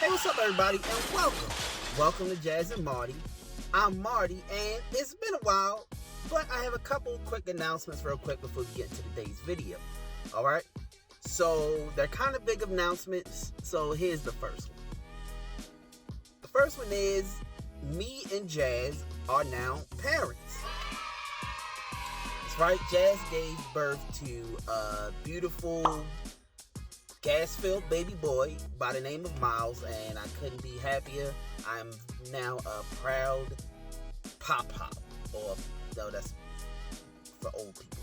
Hey, what's up, everybody, and welcome. Welcome to Jazz and Marty. I'm Marty, and it's been a while, but I have a couple quick announcements real quick before we get into today's video. Alright? So, they're kind of big announcements, so here's the first one. The first one is, me and Jazz are now parents. That's right, Jazz gave birth to a beautiful, gas-filled baby boy by the name of Miles, and I couldn't be happier. I'm now a proud pop-pop, or no, that's for old people.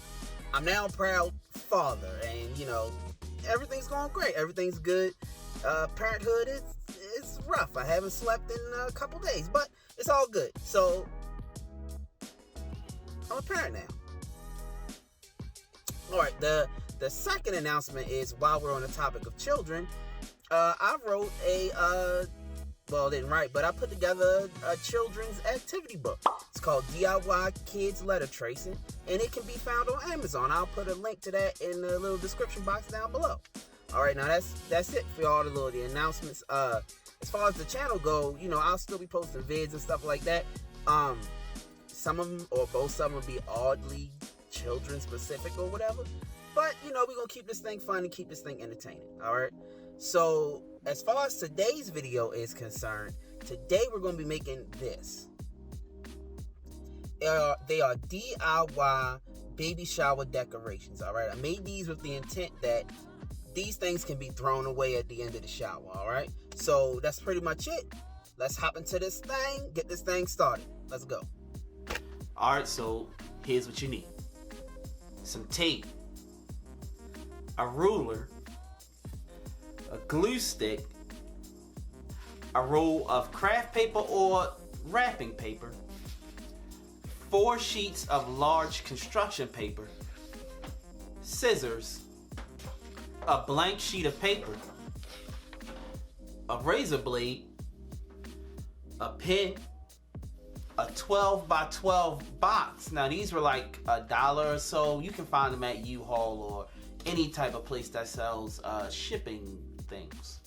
I'm now a proud father, and you know, everything's going great. Everything's good. Parenthood is rough. I haven't slept in a couple days, but it's all good. So I'm a parent now. All right, the second announcement is, while we're on the topic of children, I wrote didn't write, but I put together a children's activity book. It's called DIY Kids Letter Tracing, and it can be found on Amazon. I'll put a link to that in the little description box down below. All right, now that's it for all the announcements. As far as the channel go, you know, I'll still be posting vids and stuff like that. Some of them, or both of them, will be oddly children specific or whatever. But, you know, we're going to keep this thing fun and keep this thing entertaining, all right? So, as far as today's video is concerned, today we're going to be making this. They are DIY baby shower decorations, all right? I made these with the intent that these things can be thrown away at the end of the shower, all right? So, that's pretty much it. Let's hop into this thing, get this thing started. Let's go. All right, so here's what you need. Some tape, a ruler, a glue stick, a roll of craft paper or wrapping paper, 4 sheets of large construction paper, scissors, a blank sheet of paper, a razor blade, a pen, a 12 by 12 box. Now these were like $1 or so. You can find them at U-Haul or any type of place that sells shipping things.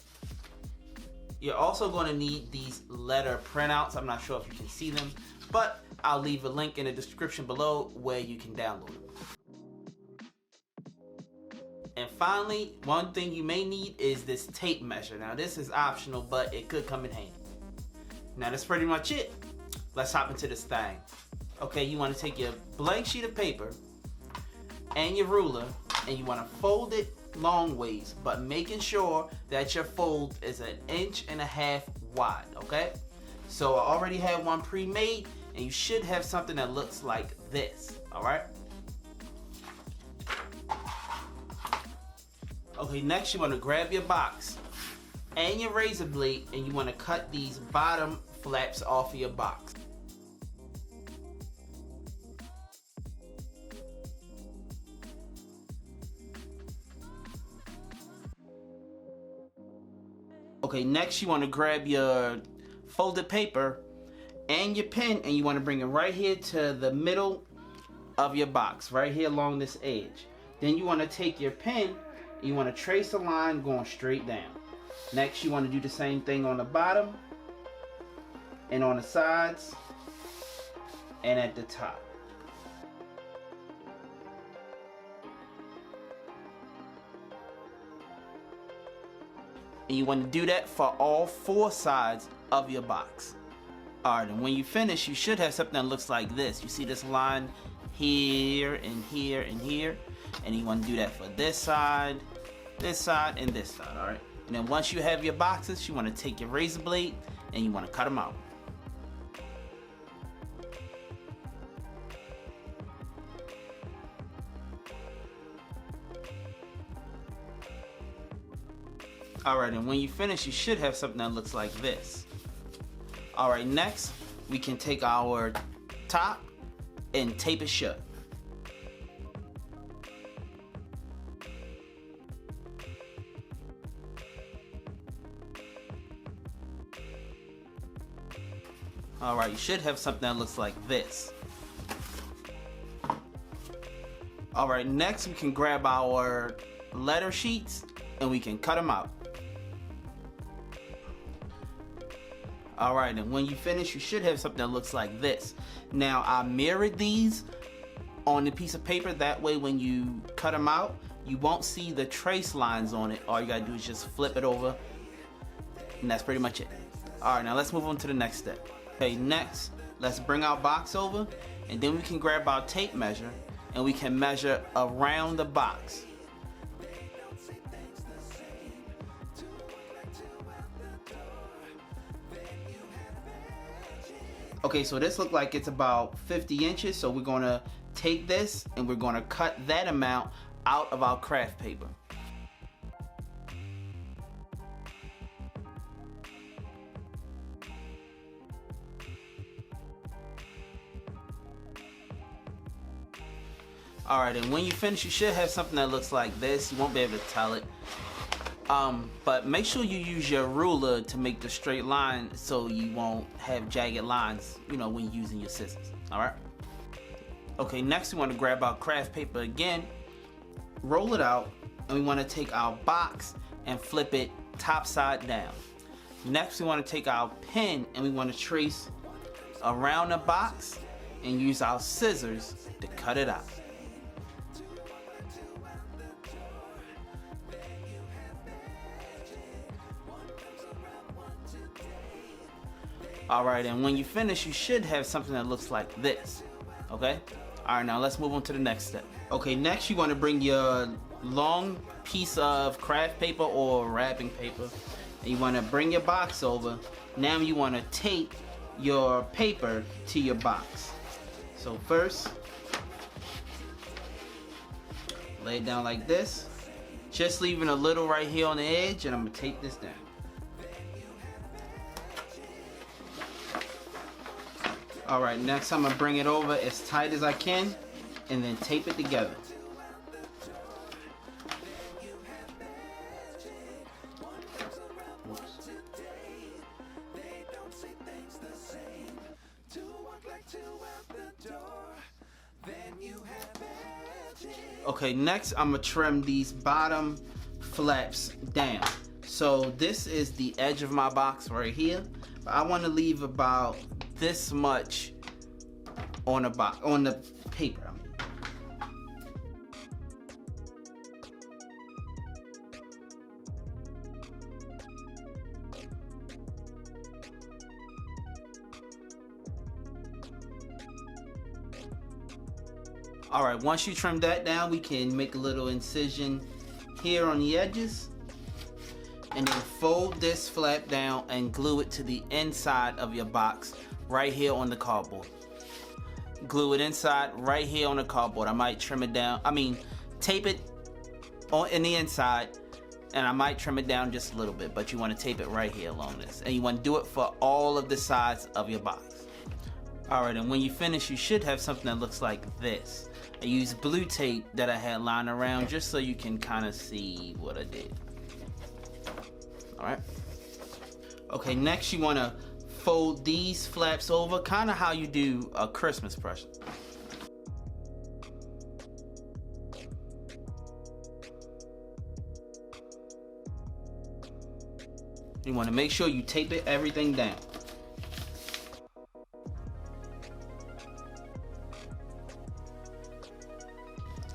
You're also going to need these letter printouts. I'm not sure if you can see them, but I'll leave a link in the description below where you can download them. And finally, one thing you may need is this tape measure. Now this is optional, but it could come in handy. Now that's pretty much it. Let's hop into this thing. Okay, you want to take your blank sheet of paper and your ruler, and you want to fold it long ways, but making sure that your fold is 1.5 inches wide, okay? So I already have one pre-made, and you should have something that looks like this, all right? Okay, next you want to grab your box and your razor blade, and you want to cut these bottom flaps off of your box. Okay, next you want to grab your folded paper and your pen, and you want to bring it right here to the middle of your box, right here along this edge. Then you want to take your pen and you want to trace a line going straight down. Next you want to do the same thing on the bottom and on the sides and at the top. And you want to do that for all 4 sides of your box. Alright, and when you finish, you should have something that looks like this. You see this line here and here and here, and you want to do that for this side, and this side. Alright, and then once you have your boxes, you want to take your razor blade and you want to cut them out. Alright, and when you finish, you should have something that looks like this. Alright, next, we can take our top and tape it shut. Alright, you should have something that looks like this. Alright, next we can grab our letter sheets and we can cut them out. Alright, and when you finish, you should have something that looks like this. Now, I mirrored these on the piece of paper. That way, when you cut them out, you won't see the trace lines on it. All you gotta do is just flip it over, and that's pretty much it. Alright, now let's move on to the next step. Okay, next, let's bring our box over, and then we can grab our tape measure, and we can measure around the box. Okay, so this looks like it's about 50 inches, so we're gonna take this and we're gonna cut that amount out of our craft paper. Alright, and when you finish, you should have something that looks like this. You won't be able to tell it. But make sure you use your ruler to make the straight line so you won't have jagged lines, you know, when you're using your scissors. Alright? Okay, next we want to grab our craft paper again, roll it out, and we want to take our box and flip it top side down. Next we want to take our pen and we want to trace around the box and use our scissors to cut it out. Alright, and when you finish, you should have something that looks like this. Okay? Alright, now let's move on to the next step. Okay, next you want to bring your long piece of craft paper or wrapping paper, and you want to bring your box over. Now you want to tape your paper to your box. So first, lay it down like this, just leaving a little right here on the edge, and I'm going to tape this down. Alright, next I'm going to bring it over as tight as I can and then tape it together. Oops. Okay, next I'm going to trim these bottom flaps down. So this is the edge of my box right here. But I want to leave about this much on the box, on the paper. Alright, once you trim that down, we can make a little incision here on the edges, and then fold this flap down and glue it to the inside of your box right here on the cardboard. Glue it inside right here on the cardboard. I might trim it down, tape it in the inside, and I might trim it down just a little bit, but you want to tape it right here along this, and you want to do it for all of the sides of your box. Alright, and when you finish, you should have something that looks like this. I used blue tape that I had lying around just so you can kind of see what I did. Alright. Okay, next you want to fold these flaps over, kind of how you do a Christmas present. You want to make sure you tape everything down.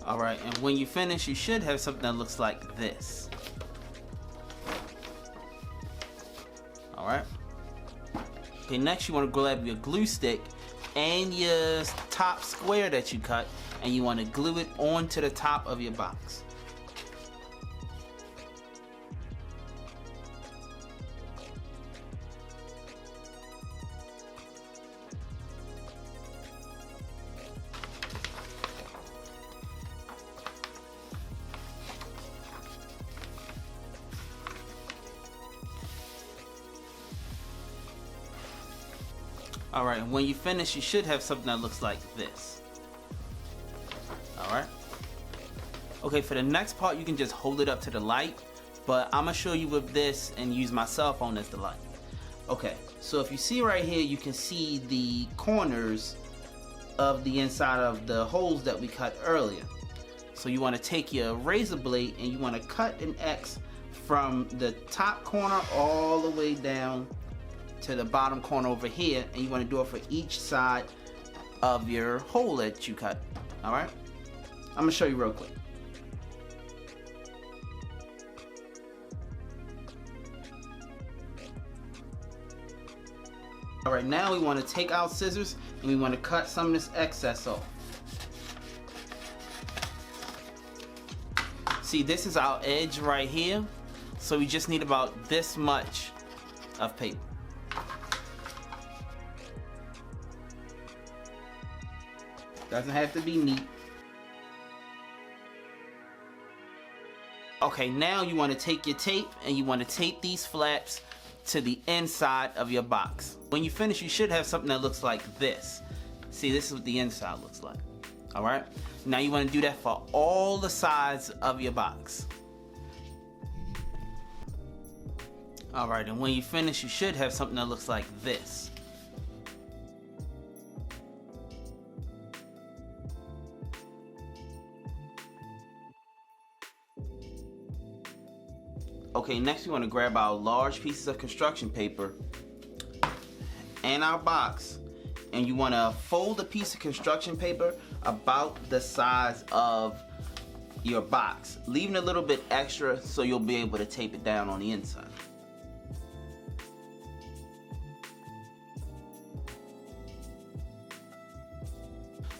Alright, and when you finish, you should have something that looks like this. Alright. Okay, next you want to grab your glue stick and your top square that you cut, and you want to glue it onto the top of your box. Alright, and when you finish, you should have something that looks like this. Alright. Okay, for the next part, you can just hold it up to the light, but I'm going to show you with this and use my cell phone as the light. Okay, so if you see right here, you can see the corners of the inside of the holes that we cut earlier. So you want to take your razor blade and you want to cut an X from the top corner all the way down to the bottom corner over here, and you want to do it for each side of your hole that you cut. All right, I'm gonna show you real quick. All right, now we want to take our scissors and we want to cut some of this excess off. See, this is our edge right here, so we just need about this much of paper. Doesn't have to be neat. Okay, now you want to take your tape and you want to tape these flaps to the inside of your box. When you finish, you should have something that looks like this. See, this is what the inside looks like. All right, now you want to do that for all the sides of your box. All right, and when you finish, you should have something that looks like this. Okay, next we want to grab our large pieces of construction paper and our box, and you want to fold a piece of construction paper about the size of your box, leaving a little bit extra so you'll be able to tape it down on the inside.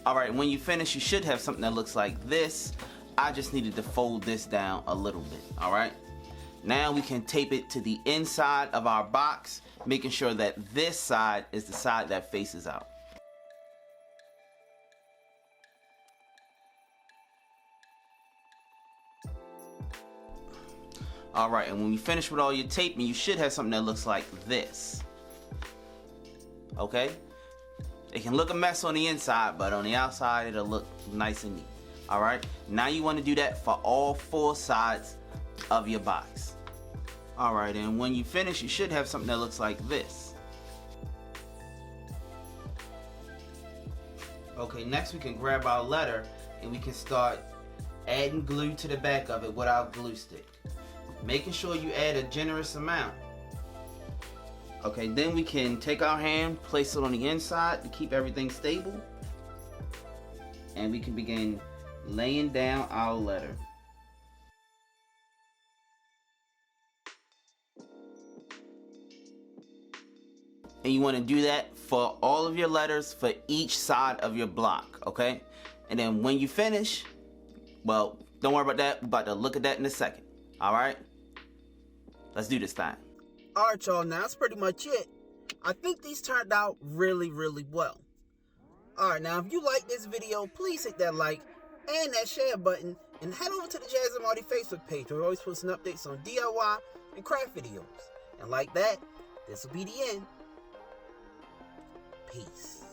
Alright, when you finish, you should have something that looks like this. I just needed to fold this down a little bit. Alright, now we can tape it to the inside of our box, making sure that this side is the side that faces out. Alright, and when we finish with all your taping, you should have something that looks like this. Okay? It can look a mess on the inside, but on the outside it'll look nice and neat. Alright? Now you want to do that for all four sides of your box. Alright, and when you finish, you should have something that looks like this. Okay, next we can grab our letter and we can start adding glue to the back of it with our glue stick. Making sure you add a generous amount. Okay, then we can take our hand, place it on the inside to keep everything stable, and we can begin laying down our letter. And you want to do that for all of your letters for each side of your block, okay? And then when you finish, well, don't worry about that. We're about to look at that in a second, all right? Let's do this thing. Alright, y'all, now that's pretty much it. I think these turned out really, really well. Alright, now if you like this video, please hit that like and that share button, and head over to the Jazz and Marty Facebook page where we're always posting updates on DIY and craft videos. And like that, this will be the end. Peace.